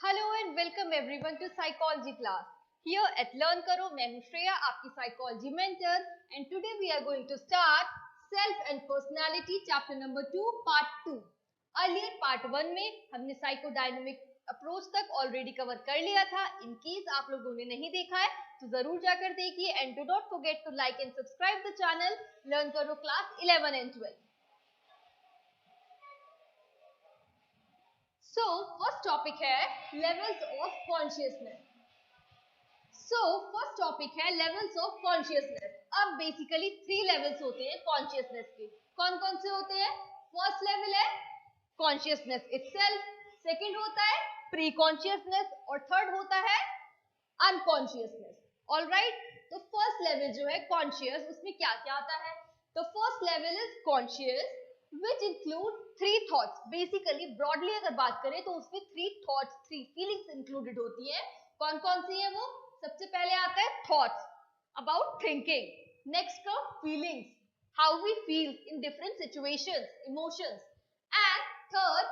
Hello and welcome everyone to psychology class. Here at Learn करो, मैं हूं श्रेया, आपकी psychology mentor, and today we are going to start self and personality chapter number 2 part 2। Earlier part 1 में हमने psychodynamic approach तक already cover कर लिया था। इन केस आप लोगों ने नहीं देखा है तो जरूर जाकर देखिए, and do not forget to like and subscribe the channel Learn करो class 11 and 12। So, first topic है levels of consciousness. So, first topic है levels of consciousness. अब basically 3 levels होते हैं consciousness के। कौन कौन से होते हैं? First level है consciousness itself, second होता है pre-consciousness और third होता है unconsciousness. All right? तो first level जो है conscious, उसमें क्या क्या आता है? तो first level is conscious which include 3 thoughts. Basically broadly अगर बात करें तो उसमें 3 thoughts, 3 feelings included होती है। कौन कौन सी है वो? सबसे पहले आता है thoughts about thinking, next come feelings, how we feel in different situations, emotions, and third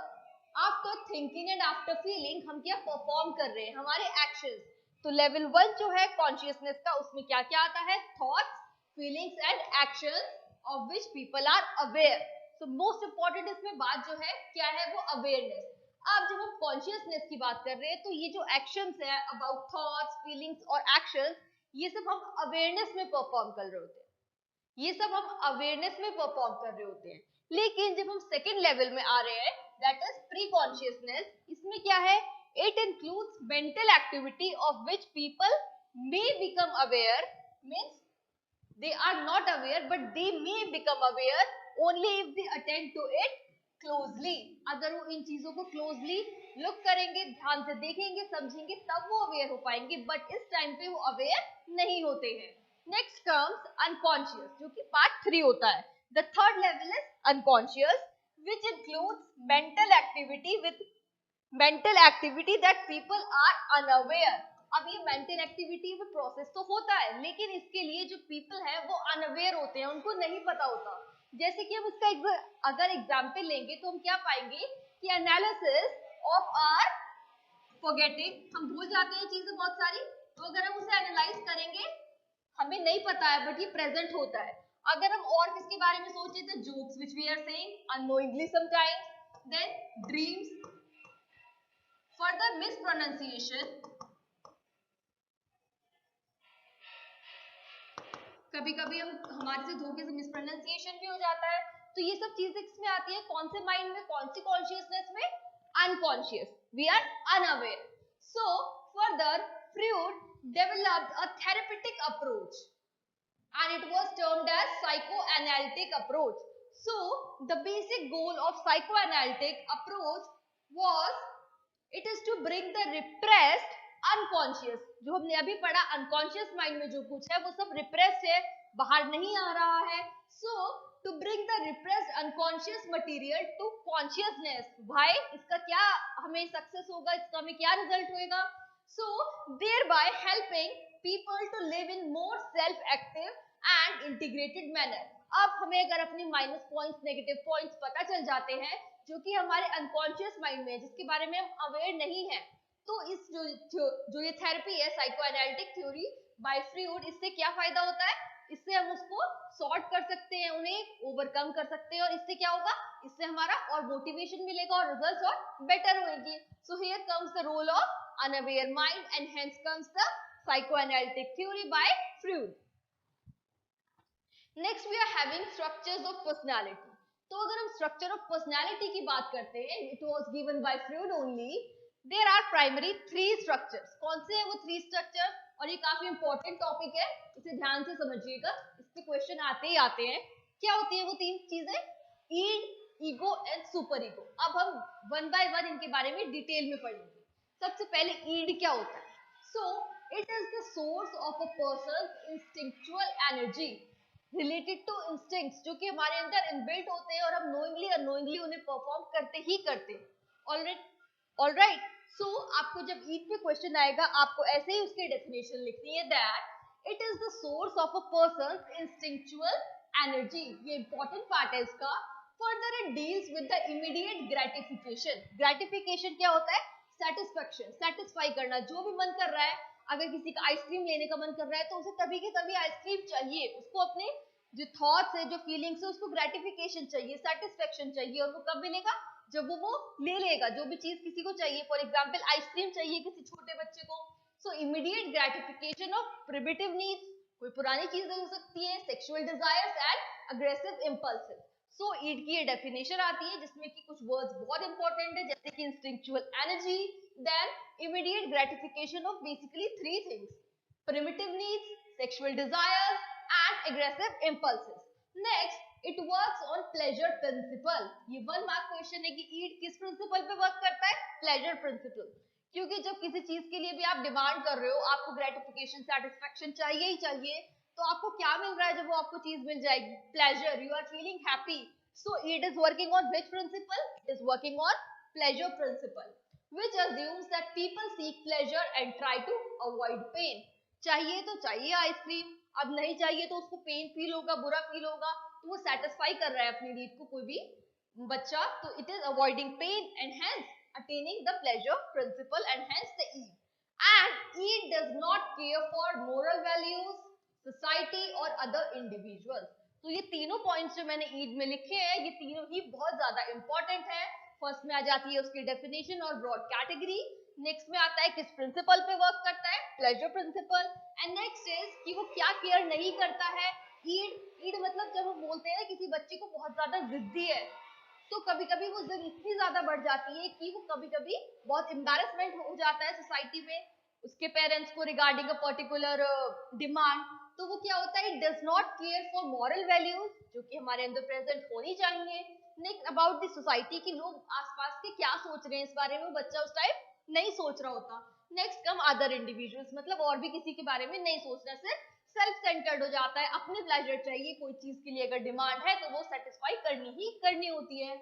after thinking and after feeling हम क्या perform कर रहे हैं, हमारे actions। तो level 1 जो है consciousness का, उसमें क्या क्या आता है? thoughts, feelings and actions of which people are aware। तो मोस्ट इंपॉर्टेंट इसमें बात जो है क्या है, वो अवेयरनेस। अब जब हम कॉन्शियसनेस की बात कर रहे हैं तो ये जो एक्शंस है अबाउट थॉट्स, फीलिंग्स और एक्शंस, ये सब हम अवेयरनेस में परफॉर्म कर रहे होते हैं, ये सब हम अवेयरनेस में परफॉर्म कर रहे होते हैं। लेकिन जब हम सेकेंड लेवल में आ रहे हैं, दैट इज प्री कॉन्शियसनेस, इसमें क्या है? It includes mental activity of which people may become aware, means they are not aware but they may become aware only if they attend to it closely। अगर वो इन चीजों को closely look करेंगे, ध्यान से देखेंगे, समझेंगे, तब वो aware हो पाएंगे, बट इस टाइम पे वो aware नहीं होते हैं। नेक्स्ट comes unconscious, जो कि पार्ट 3 होता है। The third level is unconscious which includes mental activity that people are unaware। अब ये मेंटल एक्टिविटी में प्रोसेस तो होता है, लेकिन इसके लिए जो पीपल है वो अनअवेयर होते हैं, उनको नहीं पता होता। जैसे कि हम इसका अगर एग्जाम्पल लेंगे तो हम क्या पाएंगे कि एनालिसिस ऑफ आर फॉरगेटिंग, हम भूल जाते हैं चीजें बहुत सारी, तो अगर हम उसे एनालाइज करेंगे, हमें नहीं पता है बट ये प्रेजेंट होता है। अगर हम और किसके बारे में सोचे तो jokes which we are saying unknowingly sometimes, then dreams, further mispronunciation, कभी कभी हम हमारे से धोखे से मिसप्रोनाउंसिएशन भी हो जाता है। तो ये सब चीजें किसमें आती है? कौन से माइंड में, कौन सी कॉन्शियसनेस में? Unconscious, we are unaware. So further Freud developed a therapeutic approach and it was termed as psychoanalytic approach. So the basic goal of psychoanalytic approach was it is to bring the repressed unconscious, जो हमने अभी पढ़ा unconscious mind में जो कुछ है वो सब repressed है, बाहर नहीं आ रहा है। So to bring the repressed unconscious material to consciousness। why? इसका क्या हमें सक्सेस होगा, इसका हमें क्या रिजल्ट होएगा? So thereby helping people to live in more self-active and integrated manner। अब हमें अगर अपने माइनस पॉइंट्स, नेगेटिव पॉइंट्स पता चल जाते हैं जो कि हमारे अनकॉन्शियस माइंड में है, जिसके बारे में हम अवेयर नहीं है, तो इस जो ये थेरेपी है साइकोएनालिटिक थ्योरी बाय फ्रूड, इससे क्या फायदा होता है? इससे हम उसको सॉर्ट कर सकते हैं, उन्हें ओवरकम कर सकते हैं, और इससे क्या होगा? इससे हमारा और मोटिवेशन मिलेगा और रिजल्ट्स और बेटर होंगे। So here comes the role of unaware mind and hence comes the psychoanalytic theory by Freud. Next we are having structures of personality। तो अगर हम structure of personality की बात करते हैं, it was given by Freud only। There are primary 3 structures। कौन से हैं वो 3 structures? और ये काफी important topic है, इसे ध्यान से समझिएगा, इस पे क्वेश्चन आते ही आते हैं। क्या होती है वो 3 चीजें? ईड, ईगो एंड सुपर ईगो। अब हम वन बाय वन इनके बारे में डिटेल में पढ़ेंगे। सबसे पहले ईड क्या होता है? So it is the source of a person's instinctual energy related to instincts, जो कि हमारे अंदर इनबिल्ट होते हैं और हम नोइंगली अननोइंगली उन्हें परफॉर्म करते ही करते हैं। ऑलराइट। सो आपको जब ईड पे क्वेश्चन आएगा, आपको ऐसे ही उसकी डेफिनेशन लिखनी है, that it is the source of a person's instinctual energy. ये इंपॉर्टेंट पार्ट है इसका। Further it deals with the immediate gratification. Gratification क्या होता है? सेटिस्फेक्शन, सेटिस्फाई करना, जो भी मन कर रहा है, अगर किसी का आइसक्रीम लेने का मन कर रहा है तो उसे तभी के तभी आइसक्रीम चाहिए, उसको अपने जो थॉट्स है, जो फीलिंग्स है, उसको ग्रेटिफिकेशन चाहिए, सेटिस्फेक्शन चाहिए, और वो कब मिलेगा, जब वो ले लेगा जो भी चीज किसी को चाहिए। फॉर एग्जाम्पल आइसक्रीम चाहिए किसी छोटे बच्चे को, so immediate gratification of primitive needs, कोई पुरानी चीजें हो सकती है, sexual desires and aggressive impulsive. So id की ये डेफिनेशन आती है जिसमें कि कुछ वर्ड्स बहुत इंपॉर्टेंट है, जैसे कि instinctual energy, then immediate gratification of basically three things, primitive needs, sexual desires and aggressive impulses. Next, it works on pleasure principle. ये 1 मार्क क्वेश्चन है कि ईड किस प्रिंसिपल पे वर्क करता है, प्लेजर प्रिंसिपल। क्योंकि जब किसी चीज के लिए भी आप डिमांड कर रहे हो, आपको ग्रेटिफिकेशन, सेटिस्फेक्शन चाहिए ही चाहिए, तो आपको क्या मिल रहा है जब वो आपको चीज मिल जाएगी, pleasure, you are feeling happy. So id is working on which principle, it is working on pleasure principle, which assumes that people seek pleasure and try to avoid pain. चाहिए तो चाहिए आइसक्रीम, अब नहीं चाहिए तो उसको पेन फील होगा, बुरा फील होगा, तो वो सेटिस्फाई कर रहा है अपनी नीड को कोई भी बच्चा, तो it is avoiding pain and hence attaining the pleasure principle and hence the E. And E does not care for moral values, society or other individuals. तो ये तीनों पॉइंट्स जो मैंने ईड में लिखे हैं, ये तीनों ही बहुत ज्यादा इंपॉर्टेंट है। फर्स्ट में आ जाती है उसकी डेफिनेशन और ब्रॉड कैटेगरी, नेक्स्ट में आता है किस प्रिंसिपल पे वर्क करता है, pleasure principal, and next is कि वो क्या केयर नहीं करता है। ईड मतलब जब हम बोलते हैं ना किसी बच्चे को बहुत ज्यादा जिद्दी है, तो कभी कभी वो जिद इतनी ज्यादा बढ़ जाती है कि वो कभी कभी बहुत एम्बैरेसमेंट हो जाता है सोसाइटी में उसके पेरेंट्स को रिगार्डिंग अ पर्टिकुलर डिमांड। तो वो क्या होता है, it does not care for moral values जो कि हमारे अंदर प्रेजेंट होनी चाहिए। नेक्स्ट अबाउट द सोसाइटी की लोग आसपास के क्या सोच रहे हैं इस बारे में बच्चा उस टाइम नहीं सोच रहा होता। नेक्स्ट कम अदर इंडिविजुअल्स, मतलब और भी किसी के बारे में नहीं सोचना, सिर्फ सेल्फ सेंटर्ड हो जाता है, अपने प्लेजर चाहिए, कोई चीज के लिए अगर डिमांड है तो वो सेटिस्फाई करनी ही करनी होती है।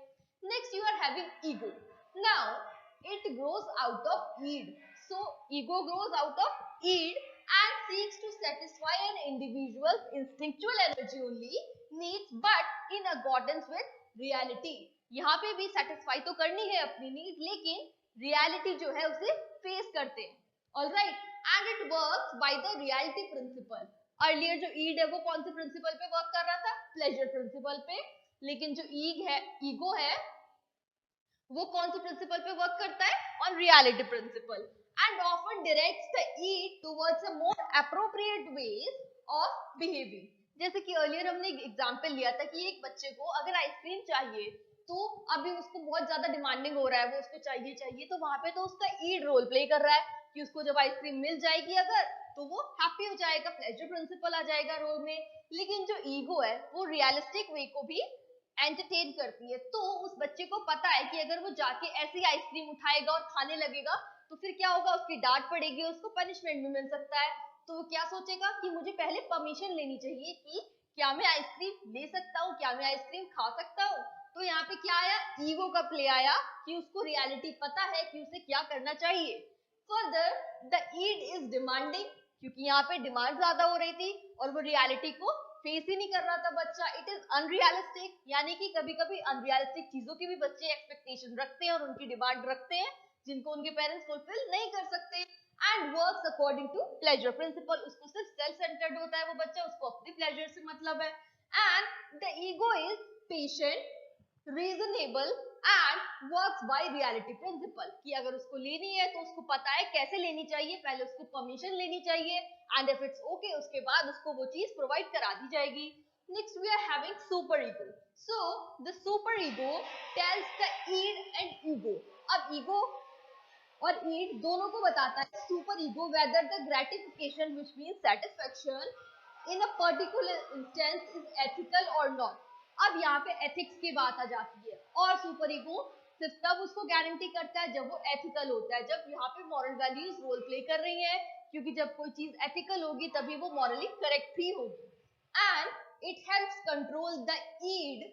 Next you are having ego, now it grows out of id, so ego grows out of id and seeks to satisfy an individual's instinctual energy only needs but in accordance with reality. यहाँ पे भी satisfy तो करनी है अपनी need, लेकिन reality जो है उसे फेस करते हैं। Alright, and it works by the reality principle. Earlier जो ईड है वो कौन से प्रिंसिपल पे वर्क कर रहा था, प्लेजर प्रिंसिपल पे, लेकिन जो ईगो है वो कौन से प्रिंसिपल पे वर्क करता है, on reality principle, and often directs the id towards a more appropriate ways of behaving. जैसे कि अर्लियर हमने एक एग्जांपल लिया था कि एक बच्चे को अगर आइसक्रीम चाहिए तो अभी उसको बहुत ज्यादा डिमांडिंग हो रहा है, वो उसको चाहिए चाहिए, तो वहां पे तो उसका ईड रोल प्ले कर रहा है कि उसको जब आइसक्रीम मिल जाएगी अगर तो वो हैप्पी हो जाएगा, प्लेजर प्रिंसिपल आ जाएगा रोल में। लेकिन जो ईगो है वो रियलिस्टिक वे को भी एंटरटेन करती है, तो उस बच्चे को पता है कि अगर वो जाके ऐसी आइसक्रीम उठाएगा और खाने लगेगा तो फिर क्या होगा, उसकी डांट पड़ेगी, उसको पनिशमेंट भी मिल सकता है। तो वो क्या सोचेगा कि मुझे पहले परमिशन लेनी चाहिए कि क्या मैं आइसक्रीम ले सकता हूँ, क्या मैं आइसक्रीम खा सकता हूँ। तो यहाँ पे क्या आया, ईगो का प्ले आया कि उसको रियलिटी पता है कि उसे क्या करना चाहिए। फर्दर द ईड इज डिमांडिंग, क्योंकि यहाँ पे डिमांड ज्यादा हो रही थी और वो रियलिटी को फेस ही नहीं कर रहा था बच्चा। इट इज अनरियलिस्टिक, यानी कि कभी कभी अनरियलिस्टिक चीजों की भी बच्चे एक्सपेक्टेशन रखते हैं और उनकी डिमांड रखते हैं जिनको उनके पेरेंट्स फुलफिल नहीं कर सकते। And works according to pleasure principle, उसको सिर्फ सेल्फ सेंटर्ड होता है वो बच्चा, उसको अपने प्लेजर से मतलब है। And the ego is patient, reasonable and works by reality principle, कि अगर उसको लेनी है तो उसको पता है कैसे लेनी चाहिए, पहले उसको परमिशन लेनी चाहिए, एंड इफ इट्स ओके उसके बाद उसको वो चीज प्रोवाइड करा दी जाएगी। Next we are having super ego, so the super ego tells the id and ego. अब ईगो और ईड दोनों को बताता है super ego whether the gratification which means satisfaction in a particular instance is ethical और not. अब यहाँ पे एथिक्स की बात आ जाती है, और सुपर ईगो सिर्फ तब उसको गारंटी करता है जब वो एथिकल होता है, जब यहाँ पे मॉरल वैल्यूज रोल प्ले कर रही है, क्योंकि जब कोई चीज एथिकल होगी तभी वो मॉरली करेक्ट भी होगी। And it helps control the id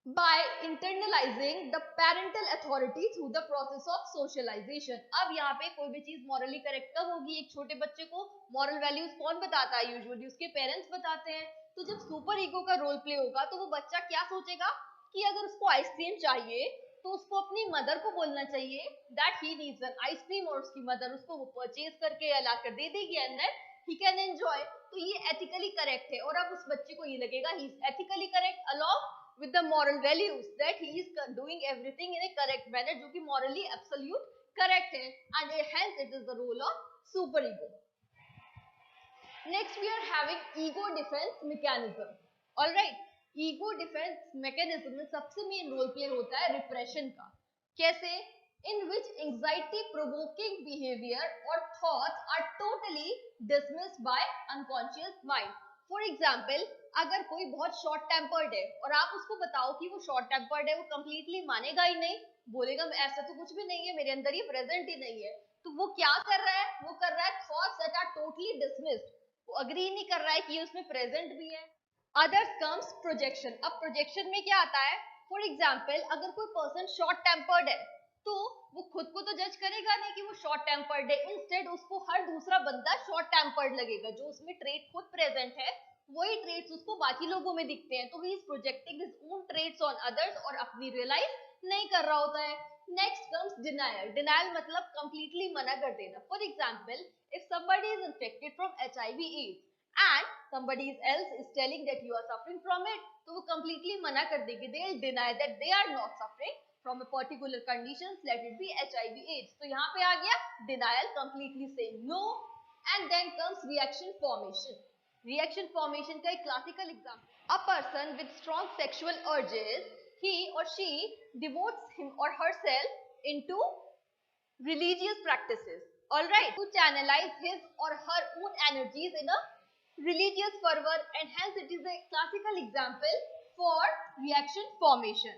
by internalizing the parental authority through the process of socialization। अब यहाँ पे कोई भी चीज मॉरली करेक्ट कब होगी, एक छोटे बच्चे को मॉरल वैल्यूज कौन बताता है, यूजुअली उसके पेरेंट्स बताते हैं। तो जब सुपर ईगो का रोल प्ले होगा तो वो बच्चा क्या सोचेगा कि अगर उसको आइसक्रीम चाहिए तो उसको अपनी मदर को बोलना चाहिए that he needs an ice cream, और उसकी मदर उसको वो परचेज करके या ला कर दे देगी and then he can enjoy. तो ये एथिकली करेक्ट है, और अब उस बच्चे को ये लगेगा he is ethically correct along with the moral values that he is doing everything in a correct manner, जो कि morally absolute correct है, and hence it is the role of super ego. Next we are having ego defense mechanism. All right, ego defense mechanism में सबसे main role play होता है repression का। कैसे? In which anxiety provoking behavior or thoughts are totally dismissed by unconscious mind. For example, अगर कोई बहुत short tempered है और आप उसको बताओ कि वो शॉर्ट टेम्पर्ड है, वो कंप्लीटली मानेगा ही नहीं, बोलेगा ऐसा तो कुछ भी नहीं है, मेरे अंदर ये प्रेजेंट ही नहीं है। तो वो क्या कर रहा है? वो कर रहा है thoughts that are totally dismissed, वो अग्री नहीं कर रहा है कि उसमें प्रेजेंट भी है। Others comes projection. अब प्रोजेक्शन में क्या आता है? फॉर एग्जाम्पल, अगर कोई पर्सन शॉर्ट टेम्पर्ड है तो वो खुद को तो जज करेगा नहीं कि वो शॉर्ट टेम्पर्ड है, इंस्टेड उसको हर दूसरा बंदा शॉर्ट टेम्पर्ड लगेगा। जो उसमें ट्रेट खुद प्रेजेंट है वही ट्रेट्स उसको बाकी लोगों में दिखते हैं, तो he is projecting his own traits on others और अपनी रियलाइज नहीं कर रहा होता है। Next comes denial. डिनायल मतलब कंप्लीटली मना कर देना। For example, if somebody is infected from HIV AIDS and somebody else is telling that you are suffering from it, तो वो completely मना कर देंगे, they will deny that they are not suffering from a particular condition, let it be HIV AIDS. तो यहाँ पे आ गया denial, completely saying no. And then comes reaction formation. Reaction formation का एक classical example, a person with strong sexual urges, he or she devotes him or herself into religious practices, all right, to channelize his or her own energies in a religious fervor, and hence it is a classical example for reaction formation.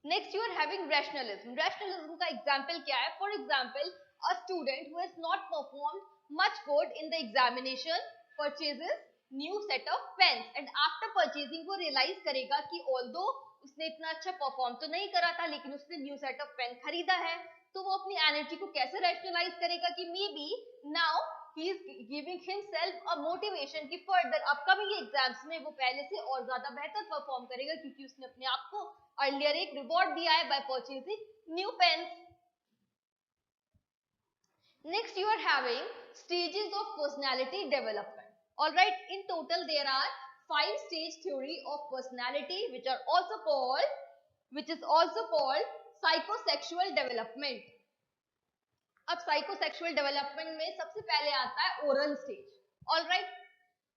Next you are having rationalism. Rationalism का example क्या है? For example, a student who has not performed much good in the examination purchases new set of pens, and after purchasing वो realize करेगा कि although उसने इतना अच्छा perform तो नहीं करा था, लेकिन उसने न्यू सेट ऑफ पेन खरीदा है, तो वो अपनी एनर्जी को कैसे रैशनलाइज करेगा कि may be now he is giving himself a motivation कि फर्दर अपकमिंग एग्जाम्स में वो पहले से और ज्यादा बेहतर परफॉर्म करेगा, क्योंकि उसने अपने आप को अर्लियर एक रिवॉर्ड दिया है by purchasing new pens. Next you are having stages of personality development. Alright, in total there are 5 stage theory of personality which is also called psychosexual development. अब psychosexual development में सबसे पहले आता है oral stage. All right,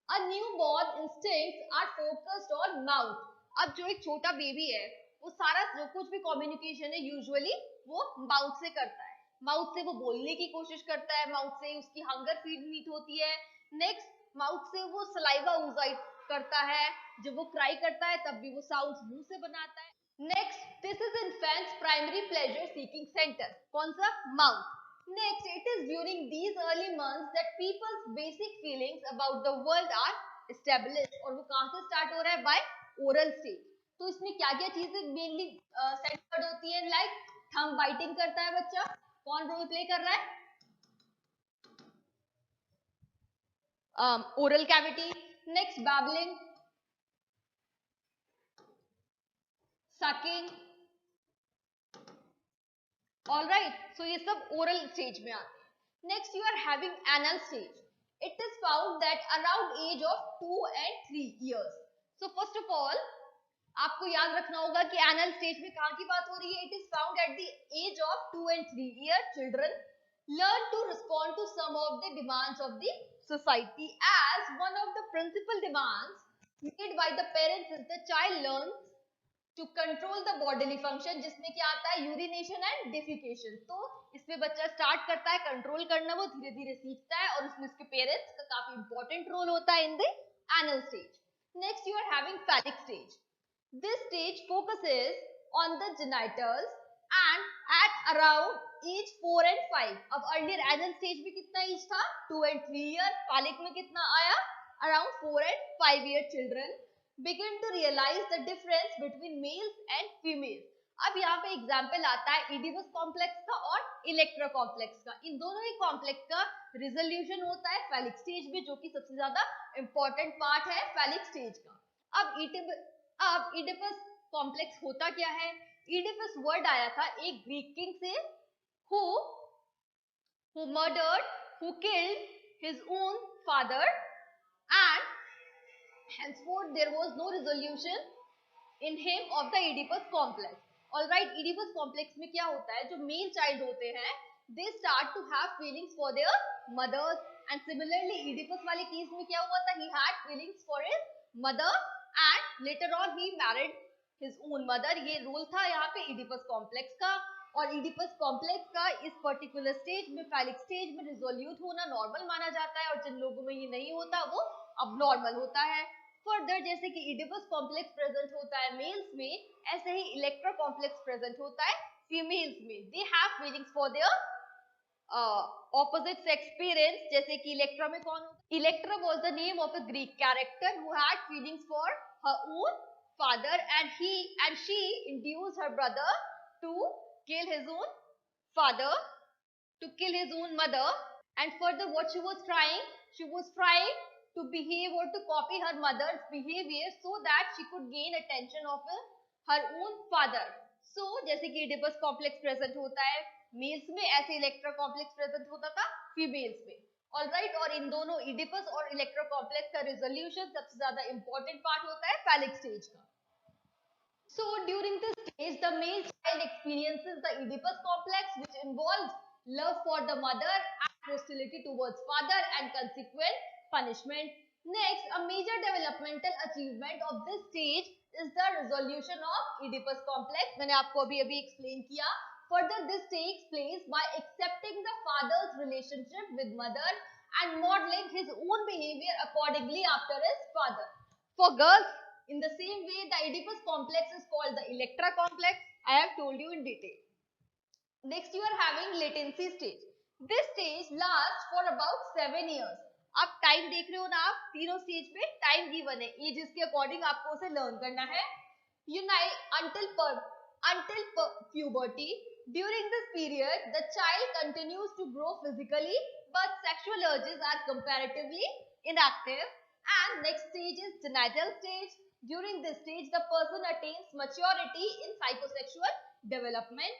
a newborn instincts are focused on mouth. अब जो एक छोटा बेबी है वो सारा जो कुछ भी कम्युनिकेशन है यूजुअली वो माउथ से करता है। माउथ से वो बोलने की कोशिश करता है, माउथ से उसकी हंगर फीड मीट होती है। नेक्स्ट, माउथ से वो सलाइवा ऊजाइट करता है, जब वो क्राई करता है तब भी वो साउंड्स मुंह से बनाता है। Next, this is infants primary pleasure seeking centre. कौन सा? Mouth. Next, it is during these early months that people's basic feelings about the world are established. और वो कहाँ से स्टार्ट हो रहा है? By oral stage. तो इसमें क्या क्या चीजें मेनली सेंटर्ड होती है? लाइक थंब बाइटिंग करता है बच्चा, कौन रोल प्ले कर रहा है? Oral cavity. Next, babbling, sucking. All right, so ये सब oral stage में आते हैं। Next you are having anal stage. It is found that around age of 2 and 3 years. So first of all, आपको याद रखना होगा कि anal stage में कहाँ की बात हो रही है? It is found at the age of 2 and 3 year children learn to respond to some of the demands of the society, as one of the principal demands made by the parents is the child learns to control the bodily function, जिसमें क्या आता है? Urination and defecation. तो इसमें बच्चा start करता है control करना, वो धीरे धीरे सीखता है, और उसमें उसके पेरेंट्स का काफी इंपॉर्टेंट रोल होता है in the anal stage. Next you are having phallic stage. This stage focuses on the genitals and at around age 4 and 5. अब अर्लियर एनल स्टेज में कितना एज था? 2 and 3 ईयर। फैलिक में कितना आया? Around 4 and 5 year children begin to realize the difference between males and females. अब यहाँ पे एग्जाम्पल आता है इडिपस कॉम्प्लेक्स का और इलेक्ट्रा कॉम्प्लेक्स का। इन दोनों ही कॉम्प्लेक्स का रिजोल्यूशन होता है फैलिक स्टेज में, जो कि सबसे ज्यादा इंपॉर्टेंट पार्ट है फैलिक स्टेज का। अब इडिपस कॉम्प्लेक्स होता क्या है? इडिपस वर्ड आया था एक ग्रीक किंग से who murdered, who killed his own father, and henceforth there was no resolution in him of the Oedipus complex. Alright, Oedipus complex में क्या होता है, जो मेल चाइल्ड होते हैं they start to have feelings for their mothers, and similarly Oedipus वाले case में क्या हुआ था, he had feelings for his mother and later on he married his own mother. ये रोल था यहाँ पे Oedipus complex का, और Oedipus complex का इस पर्टिकुलर स्टेज में, फैलिक स्टेज में रिजोल्यूट होना नॉर्मल माना जाता है, और जिन लोगों में ये नहीं होता वो अबनॉर्मल होता है. फर्दर जैसे कि इडिपस कॉम्प्लेक्स प्रेजेंट होता है मेल्स में, ऐसे ही इलेक्ट्रा कॉम्प्लेक्स प्रेजेंट होता है फीमेल्स में. They have feelings for their opposite sex parents. जैसे कि इलेक्ट्रा में कौन होता है, Electra was the name of a Greek character who had feelings for her own father, and she induced her brother to kill his own father, to kill his own mother. And further what she was trying to behave or to copy her mother's behavior so that she could gain attention of her own father. So जैसे कि Oedipus complex present होता है mails में, ऐसे Electra complex present होता था females में. Alright, और इन दोनों इडिपस और इलेक्ट्रा कॉम्प्लेक्स का रिजोल्यूशन सबसे ज्यादा इंपॉर्टेंट पार्ट होता है फैलिक स्टेज का. So during this stage, the male child experiences the Oedipus complex, which involves love for the mother and hostility towards father and consequent punishment. Next, a major developmental achievement of this stage is the resolution of Oedipus complex. मैंने आपको अभी explain किया. Further, this takes place by accepting the father's relationship with mother and modeling his own behavior accordingly after his father. For girls, in the same way, the Oedipus complex is called the Electra complex. I have told you in detail. Next, you are having latency stage. This stage lasts for about 7 years. आप time देख रहे हो ना, आप तीनों stage पे time given है, edges के अकॉर्डिंग आपको उसे लर्न करना है. Until puberty. During this period, the child continues to grow physically, but sexual urges are comparatively inactive. And next stage is genital stage. During this stage, the person attains maturity in psychosexual development.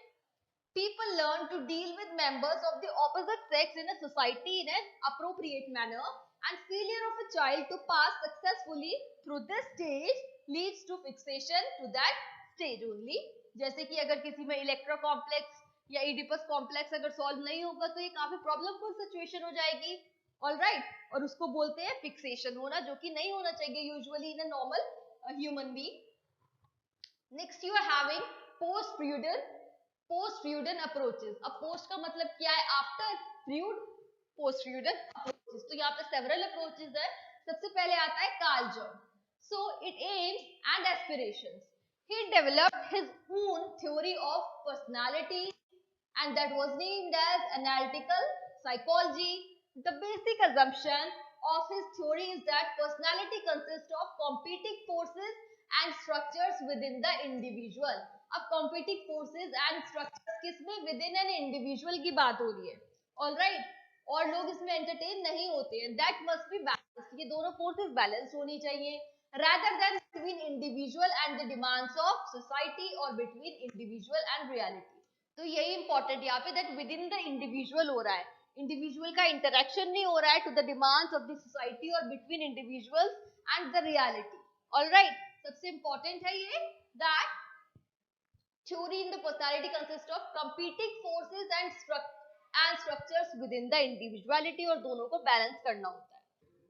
People learn to deal with members of the opposite sex in a society in an appropriate manner, and failure of a child to pass successfully through this stage leads to fixation to that stage only. जैसे कि अगर किसी में Electra complex या Oedipus complex अगर solve नहीं होगा तो ये काफी प्रॉब्लमफुल सिचुएशन हो जाएगी. ऑलराइट, और उसको बोलते हैं फिक्सेशन होना, जो कि नहीं होना चाहिए usually in a normal human being. Next you are having post Freudian approaches. अब पोस्ट का मतलब क्या है, after Freud, post Freudian approaches. तो यहाँ पे सेवरल अप्रोचेस है. सबसे पहले आता है कार्ल जंग. So it aims and aspirations. He developed his own theory of personality, and that was named as analytical psychology. The basic assumption of his theory is that personality consists of competing forces and structures within the individual. अब competing forces and structures किसमें, within an individual की बात हो रही है. All right, और लोग इसमें entertain नहीं होते हैं. That must be balanced. ये दोनों forces balance होनी चाहिए, rather than between individual and the demands of society or between individual and reality. तो यही important यहाँ पे, that within the individual हो रहा है, individual का interaction नहीं हो रहा है to the demands of the society or between individuals and the reality. All right, सबसे important है ये, that theory in the personality consists of competing forces and structures within the individuality, और दोनों को balance करना होता है.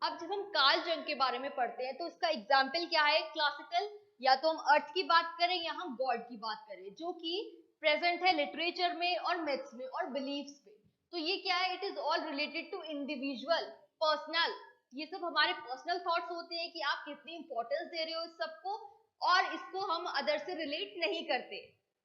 अब जब हम कार्ल जंग के बारे में पढ़ते हैं तो इसका एग्जाम्पल क्या है, क्लासिकल, या तो हम अर्थ की बात करें या हम गॉड की बात करें, जो कि प्रेजेंट है लिटरेचर में और मिथ्स में और बिलीफ्स में. तो ये क्या है, it is all related to individual, personal. ये सब हमारे पर्सनल थॉट्स होते हैं कि आप कितनी इंपॉर्टेंस दे रहे हो इस सबको, और इसको हम अदर से रिलेट नहीं करते.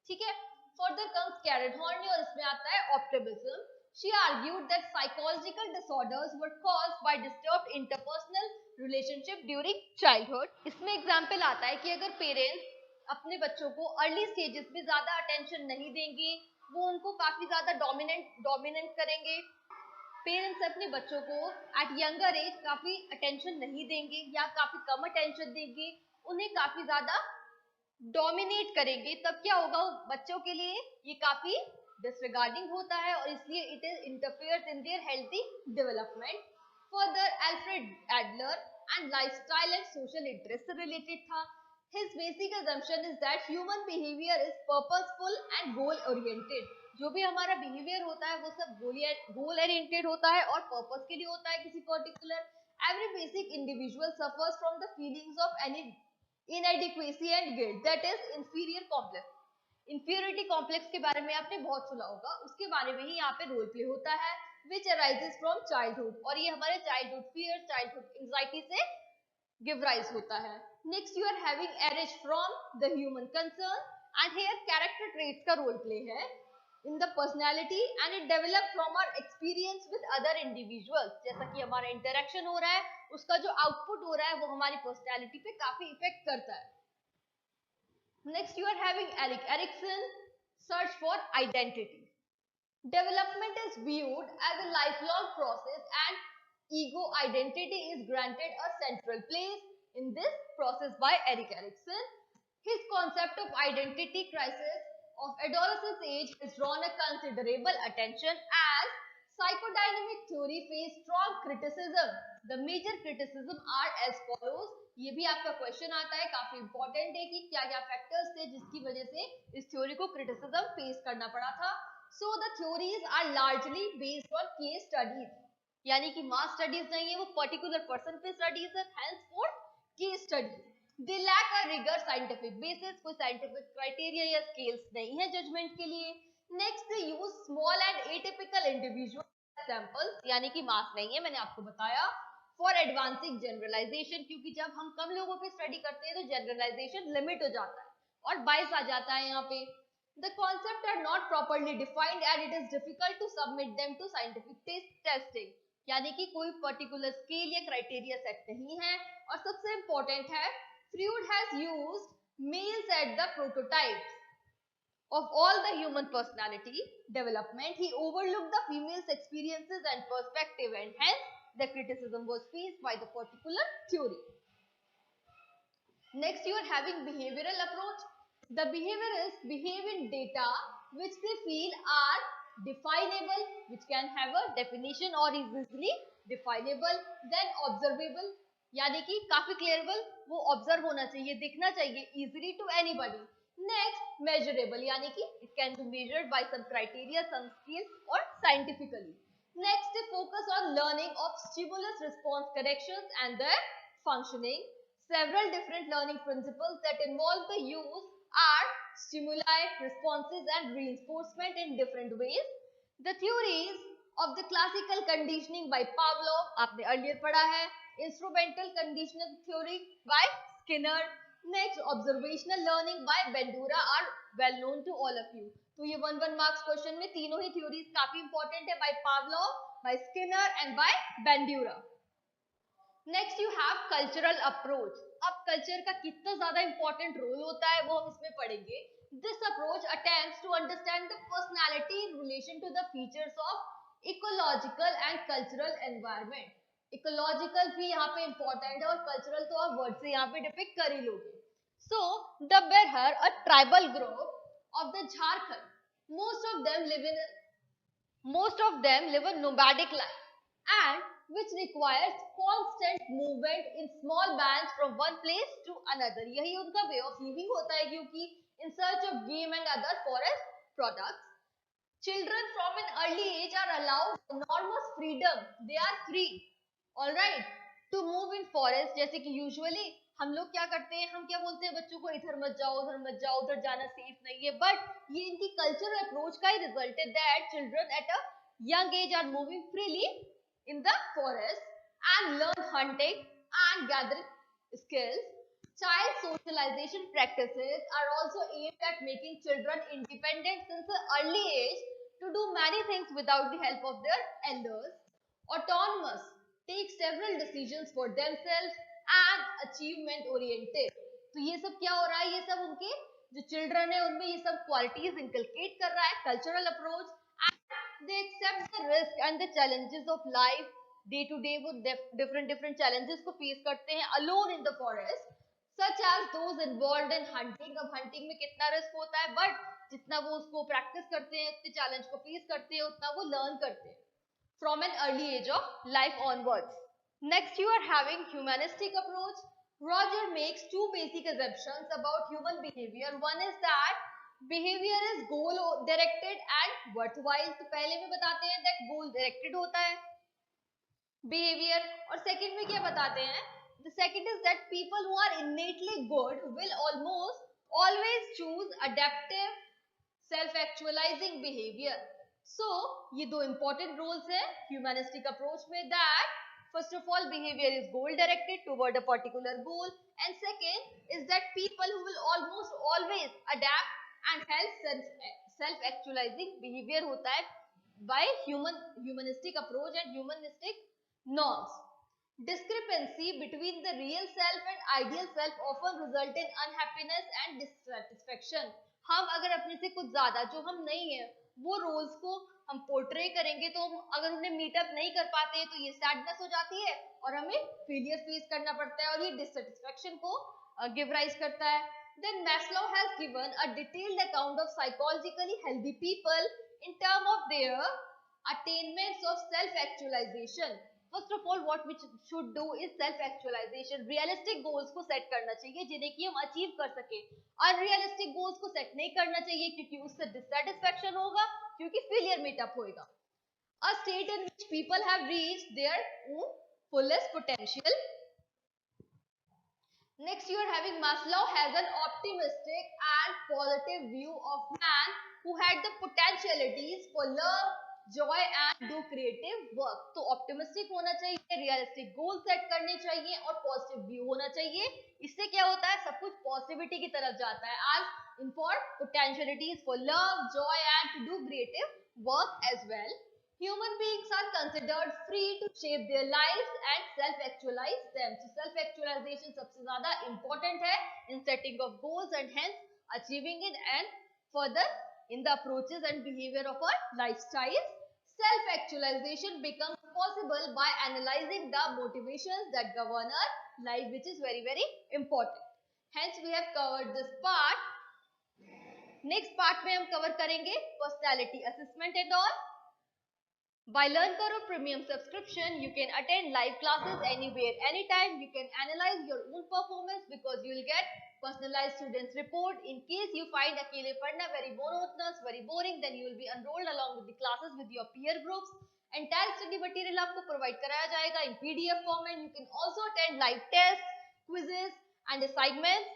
ठीक है. फर्दर कम्स कैरेट हॉर्नी, और इसमें आता है optimism. She argued that psychological disorders were caused by disturbed interpersonal relationship during childhood. इसमें एग्जाम्पल आता है कि अगर पेरेंट्स अपने बच्चों को अर्ली स्टेजेस में ज्यादा अटेंशन नहीं देंगे, वो उनको काफी ज्यादा डोमिनेंट करेंगे. पेरेंट्स अपने बच्चों को एट यंगर एज काफी अटेंशन नहीं देंगे या काफी कम अटेंशन देंगे, उन्हें काफी ज्यादा डोमिनेट करेंगे तब क्या होगा, बच्चों के लिए ये काफी डिसरिगार्डिंग होता है और इसलिए it is interferes in their healthy development. Further Alfred Adler and lifestyle and social interest से रिलेटेड था. His basic assumption is that human behavior is purposeful and goal oriented. जो भी हमारा बिहेवियर होता है वो सब गोल ओरिएंटेड होता है और पर्पस के लिए होता है किसी particular. Every basic individual suffers from the feelings of any inadequacy and guilt, that is inferior complex. Inferiority complex के बारे में आपने बहुत सुना होगा, उसके बारे में ही यहाँ पे रोल प्ले होता है, विच अराइजेस फ्रॉम चाइल्डहुड, और ये हमारे चाइल्डहुड फियर, चाइल्डहुड एंजाइटी से गिव राइज होता है. Next you are having arise from the human concern and here character traits का रोल प्ले है in the personality and it develop from our experience with other individuals. जैसा कि हमारा interaction हो रहा है उसका जो आउटपुट हो रहा है वो हमारी पर्सनैलिटी पे काफी इफेक्ट करता है. Next, you are having Erik Erikson, search for identity. Development is viewed as a lifelong process and ego identity is granted a central place in this process by Erik Erikson. His concept of identity crisis of adolescence age has drawn a considerable attention as psychodynamic theory faced strong criticism. The major criticism are as follows. ये भी आपका question आता है, काफी important है कि क्या क्या फैक्टर्स थे जिसकी वजह से इस थ्योरी को क्रिटिसिज्म फेस करना पड़ा था. So the theories are largely based on case studies, यानी कि मास स्टडीज नहीं है, वो पर्टिकुलर पर्सन पे स्टडीज है, henceforth case studies. They lack a rigour scientific basis, कोई साइंटिफिक क्राइटेरिया या स्केल्स नहीं है जजमेंट के लिए. Next they use small and atypical individual samples, यानी कि मास नहीं है, मैंने आपको बताया, फॉर एडवांसिंग जनरलाइजेशन, क्योंकि जब हम कम लोगों पे स्टडी करते हैं तो जनरलाइजेशन लिमिट हो जाता है और बाइस आ जाता है यहाँ पे. The concept are not properly defined and it is difficult to submit them to scientific testing, यानी कि कोई पर्टिकुलर स्केल या क्राइटेरिया सेट नहीं है. और सबसे इंपॉर्टेंट है, Freud has used males at the prototypes of all the human personality development. He overlooked the female's experiences and perspective and hence the criticism was faced by the particular theory. Next you are having behavioral approach. The behaviorists behave in data which they feel are definable, which can have a definition or is easily definable, then observable, यानी कि काफी क्लियरेबल, वो observe होना चाहिए, दिखना चाहिए easily to anybody. Next measurable, यानी कि it can be measured by some criteria, some skills और scientifically. Next focus on learning of stimulus response connections and their functioning. Several different learning principles that involve the use are stimuli, responses and reinforcement in different ways. The theories of the classical conditioning by Pavlov, आपने earlier पढ़ा है. Instrumental conditioning theory by Skinner. Next, observational learning by Bandura are well known to all of you. तो ये 1-1 marks question में तीनों ही theories काफी important है, by Pavlov, by Skinner and by Bandura. Next you have cultural approach. अब culture का कितना ज्यादा इंपॉर्टेंट रोल होता है वो हम इसमें पढ़ेंगे. This approach attempts to understand the personality in relation to the features of ecological and cultural environment. Ecological भी यहाँ पे इंपॉर्टेंट है और कल्चरल तो आप वर्ड से यहाँ पे डिपिक्ट कर ही लोगे. So the Birhor, a tribal group of the Jharkhand, most of them live a nomadic life and which requires constant movement in small bands from one place to another. यही उनका way of living होता है, क्योंकि in search of game and other forest products. Children from an early age are allowed enormous freedom. They are free, all right, to move in forest. जैसे कि usually हम लोग क्या करते हैं, हम क्या बोलते हैं बच्चों को, इधर मत जाओ, उधर मत जाओ, उधर जाना सेफ नहीं है. बट ये इनकी कल्चरल अप्रोच का ही रिजल्ट है that children at a young age are moving freely in the forest and learn hunting and gathering skills. Child socialization practices are also aimed at making children independent since an early age to do many things without the help of their elders. Autonomous, take several decisions for themselves and achievement oriented. तो ये सब क्या हो रहा है, ये सब उनके जो चिल्ड्रन है उनमें ये सब क्वालिटीज इनकलकेट कर रहा है cultural approach. They accept the risk and the challenges of life. Day to day वो different challenges को face करते हैं alone in the forest. Such as those involved in hunting. अब हंटिंग में कितना रिस्क होता है, बट जितना वो उसको प्रैक्टिस करते हैं, उतने चैलेंज को फेस करते हैं, उतना वो लर्न करते हैं from an early age of life onwards. Next, you are having humanistic approach. Roger makes two basic assumptions about human behavior. One is that behavior is goal directed and worthwhile. तो पहले में बताते हैं that goal directed होता है behavior, और second में क्या बताते हैं? The second is that people who are innately good will almost always choose adaptive self-actualizing behavior. So, ये दो important roles है humanistic approach में, that first of all behavior is goal directed toward a particular goal, and second is that people who will almost always adapt and help self-actualizing behavior होता है by humanistic approach and humanistic norms. Discrepancy between the real self and ideal self often result in unhappiness and dissatisfaction. हम अगर अपने से कुछ ज्यादा जो हम नहीं है वो रोल्स को हम पोर्ट्रे करेंगे, तो हम अगर उन्हें मीटअप नहीं कर पाते हैं तो ये सैडनेस हो जाती है और हमें फेलियर फेस करना पड़ता है और ये डिससेटिस्फैक्शन को गिव राइज करता है. Then Maslow has given a detailed account of psychologically healthy people in terms of their attainments of self-actualization. First of all, what we should do is self-actualization. Realistic goals को set करना चाहिए जिन्हें कि हम achieve कर सके. Unrealistic goals को set नहीं करना चाहिए क्योंकि उससे dissatisfaction होगा, क्योंकि failure meetup होएगा. A state in which people have reached their own fullest potential. Next, you are having Maslow has an optimistic and positive view of man who had the potentialities for love, joy and do creative work. तो optimistic होना चाहिए, realistic goal set करने चाहिए और positive view होना चाहिए. इससे क्या होता है, सब कुछ पॉजिटिविटी की तरफ जाता है. as in for potentialities for love, joy and to do creative work as well. Human beings are considered free to shape their lives and self-actualize them. So self-actualization सबसे ज़्यादा important है in setting of goals and hence achieving it, and further in the approaches and behavior of our lifestyle. Self-actualization becomes possible by analyzing the motivations that govern our life, which is very, very important. Hence, we have covered this part. Next part में हम cover करेंगे personality assessment and all. By LearnKaro Premium subscription, you can attend live classes anywhere, anytime. You can analyze your own performance because you will get personalized students report. In case you find अकेले पढ़ना very monotonous, very boring, then you will be enrolled along with the classes with your peer groups. Entire study material आपको provide कराया जाएगा in PDF format. You can also attend live tests, quizzes and assignments.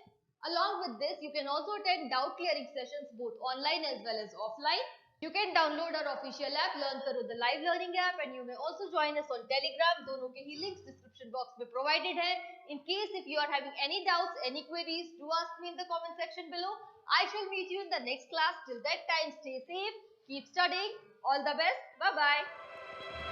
Along with this, you can also attend doubt clearing sessions both online as well as offline. You can download our official app LearnKaro, the live learning app, and you may also join us on Telegram. दोनों के ही links description box में provided है. In case if you are having any doubts, any queries, do ask me in the comment section below. I shall meet you in the next class. Till that time, stay safe, keep studying. All the best. Bye bye.